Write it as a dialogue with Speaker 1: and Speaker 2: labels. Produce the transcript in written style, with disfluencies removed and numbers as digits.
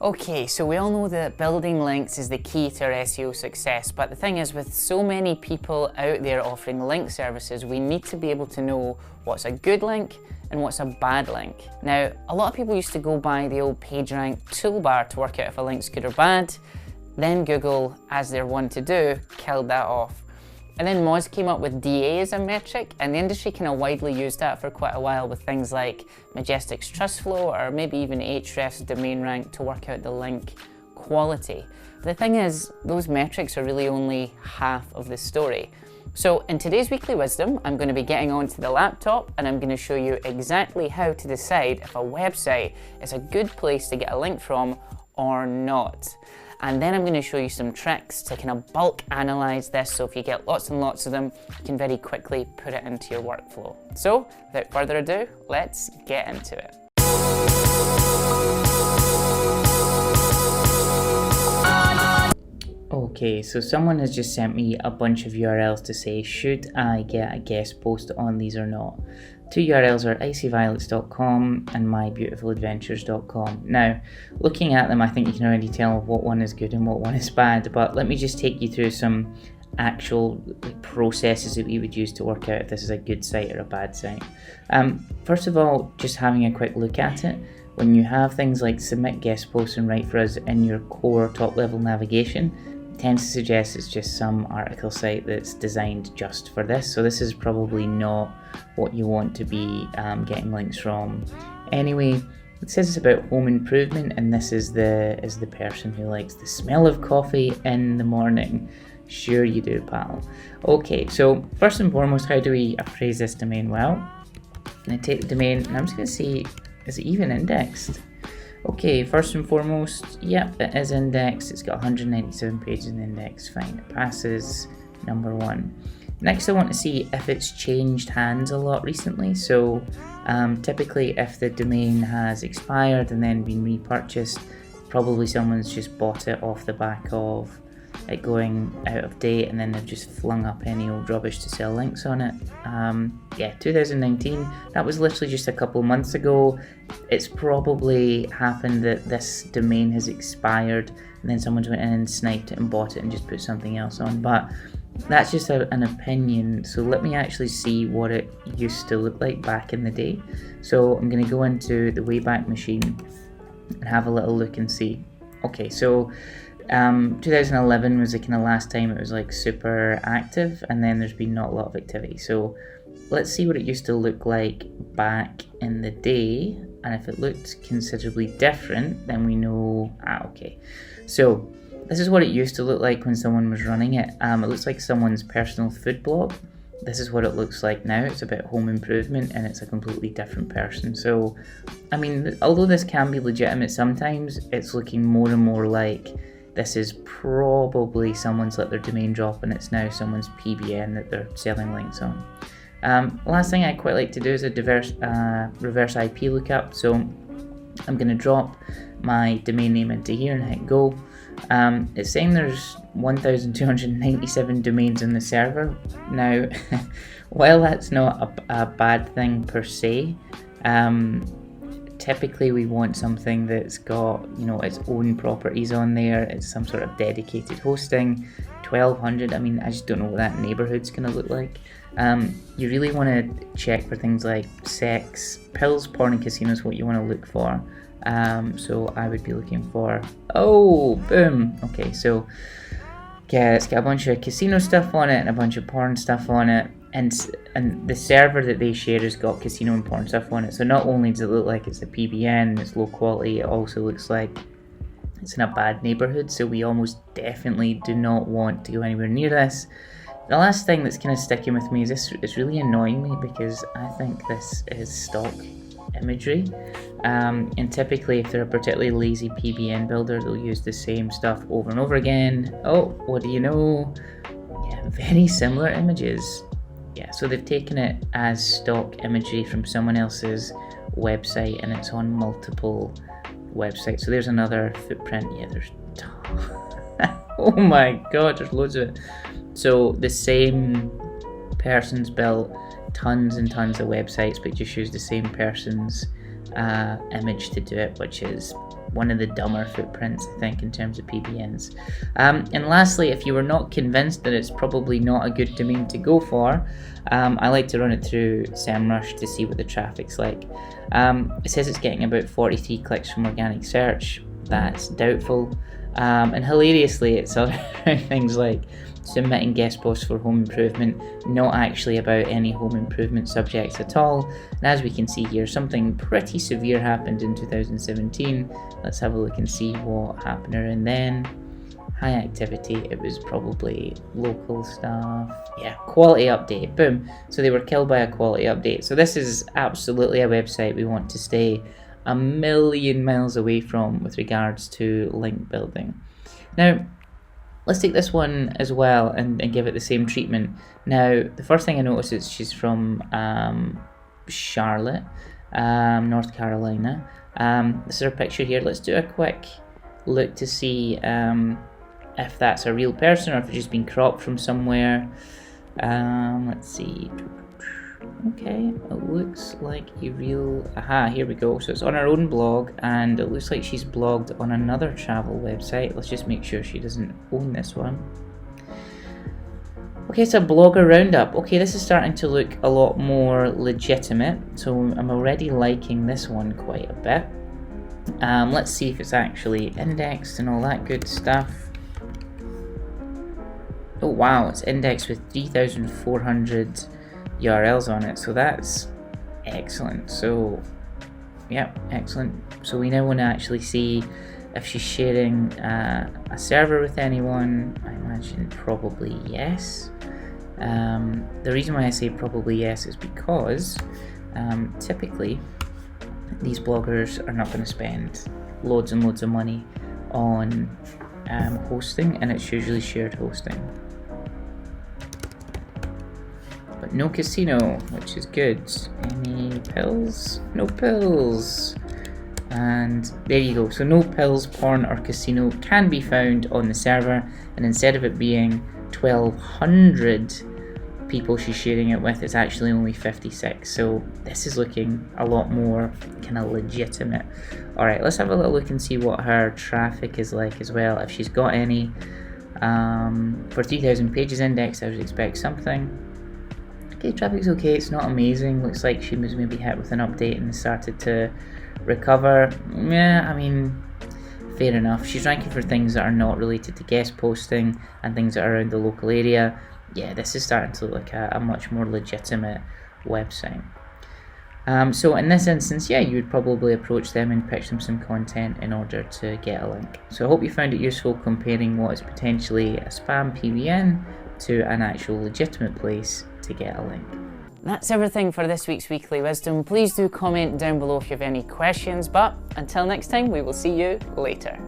Speaker 1: Okay, so we all know that building links is the key to our SEO success, but the thing is, with so many people out there offering link services, we need to be able to know what's a good link and what's a bad link. Now, a lot of people used to go by the old PageRank toolbar to work out if a link's good or bad. Then Google, as they're wont to do, killed that off. And then Moz came up with DA as a metric, and the industry kind of widely used that for quite a while with things like Majestic's trust flow, or maybe even Ahrefs domain rank to work out the link quality. The thing is, those metrics are really only half of the story. So in today's Weekly Wisdom, I'm going to be getting onto the laptop and I'm going to show you exactly how to decide if a website is a good place to get a link from or not. And then I'm going to show you some tricks to kind of bulk analyze this, so if you get lots and lots of them, you can very quickly put it into your workflow. So without further ado, let's get into it. Okay, so someone has just sent me a bunch of URLs to say, should I get a guest post on these or not? Two URLs are icyviolets.com and mybeautifuladventures.com. Now, looking at them, I think you can already tell what one is good and what one is bad, but let me just take you through some actual processes that we would use to work out if this is a good site or a bad site. First of all, just having a quick look at it, when you have things like submit guest posts and write for us in your core top level navigation, tends to suggest it's just some article site that's designed just for this. So this is probably not what you want to be getting links from. Anyway, it says it's about home improvement, and this is the person who likes the smell of coffee in the morning. Sure you do, pal. Okay, so first and foremost, how do we appraise this domain? Well, I'm going to take the domain and I'm just going to see, is it even indexed? Okay, first and foremost, yep, it is indexed. It's got 197 pages in the index. Fine, it passes number one. Next, I want to see if it's changed hands a lot recently. So typically if the domain has expired and then been repurchased, probably someone's just bought it off the back of it going out of date, and then they've just flung up any old rubbish to sell links on it. Yeah, 2019, that was literally just a couple months ago. It's probably happened that this domain has expired and then someone's went in and sniped it and bought it and just put something else on, but that's just an opinion. So let me actually see what it used to look like back in the day. So I'm going to go into the Wayback Machine and have a little look and see. Okay, so 2011 was the kind of last time it was like super active, and then there's been not a lot of activity. So let's see what it used to look like back in the day, and if it looked considerably different, then we know, okay. So this is what it used to look like when someone was running it. It looks like someone's personal food blog. This is what it looks like now. It's about home improvement and it's a completely different person. So, I mean, although this can be legitimate sometimes, it's looking more and more like this is probably someone's let their domain drop and it's now someone's PBN that they're selling links on. Last thing I quite like to do is a reverse IP lookup. So I'm going to drop my domain name into here and hit go. It's saying there's 1,297 domains in the server. Now, while that's not a bad thing per se, typically we want something that's got, you know, its own properties on there. It's some sort of dedicated hosting. 1,200, I mean, I just don't know what that neighborhood's going to look like. You really want to check for things like sex, pills, porn and casinos, what you want to look for. So I would be looking for, oh, boom. Okay, so yeah, it's got a bunch of casino stuff on it and a bunch of porn stuff on it. And the server that they share has got casino and porn stuff on it. So not only does it look like it's a PBN, it's low quality, it also looks like it's in a bad neighborhood. So we almost definitely do not want to go anywhere near this. The last thing that's kind of sticking with me is this. It's really annoying me because I think this is stock imagery, and typically if they're a particularly lazy PBN builder, they'll use the same stuff over and over again. Oh, what do you know? Yeah, very similar images. Yeah, so they've taken it as stock imagery from someone else's website and it's on multiple websites. So there's another footprint. Yeah, there's oh my god, there's loads of it. So the same person's built tons and tons of websites, but just use the same person's image to do it, which is one of the dumber footprints, I think, in terms of PBNs. And lastly, if you were not convinced that it's probably not a good domain to go for, I like to run it through SEMrush to see what the traffic's like. It says it's getting about 43 clicks from organic search. That's doubtful. And hilariously, it's other things like submitting guest posts for home improvement, not actually about any home improvement subjects at all. And as we can see here, something pretty severe happened in 2017. Let's have a look and see what happened around then. High activity, it was probably local stuff. Yeah, quality update, boom. So they were killed by a quality update. So this is absolutely a website we want to stay a million miles away from with regards to link building. Now, let's take this one as well and give it the same treatment. Now, the first thing I noticed is she's from Charlotte, North Carolina. This is her picture here. Let's do a quick look to see if that's a real person or if it's just been cropped from somewhere. Let's see. Okay, it looks like a real... Aha, here we go. So it's on her own blog, and it looks like she's blogged on another travel website. Let's just make sure she doesn't own this one. Okay, it's a blogger roundup. Okay, this is starting to look a lot more legitimate, so I'm already liking this one quite a bit. Let's see if it's actually indexed and all that good stuff. Oh wow, it's indexed with 3,400 URLs on it, so that's excellent. So yeah, excellent. So we now want to actually see if she's sharing a server with anyone. I imagine probably yes. The reason why I say probably yes is because typically these bloggers are not going to spend loads and loads of money on hosting, and it's usually shared hosting. But no casino, which is good. Any pills? No pills. And there you go. So no pills, porn, or casino can be found on the server. And instead of it being 1,200 people she's sharing it with, it's actually only 56. So this is looking a lot more kind of legitimate. Alright, let's have a little look and see what her traffic is like as well, if she's got any. For 3,000 pages indexed, I would expect something. Okay, traffic's okay, it's not amazing. Looks like she was maybe hit with an update and started to recover. Yeah, I mean, fair enough. She's ranking for things that are not related to guest posting and things that are around the local area. Yeah, this is starting to look like a much more legitimate website. So in this instance, yeah, you would probably approach them and pitch them some content in order to get a link. So I hope you found it useful comparing what is potentially a spam PBN to an actual legitimate place to get a link.
Speaker 2: That's everything for this week's Weekly Wisdom. Please do comment down below if you have any questions, but until next time, we will see you later.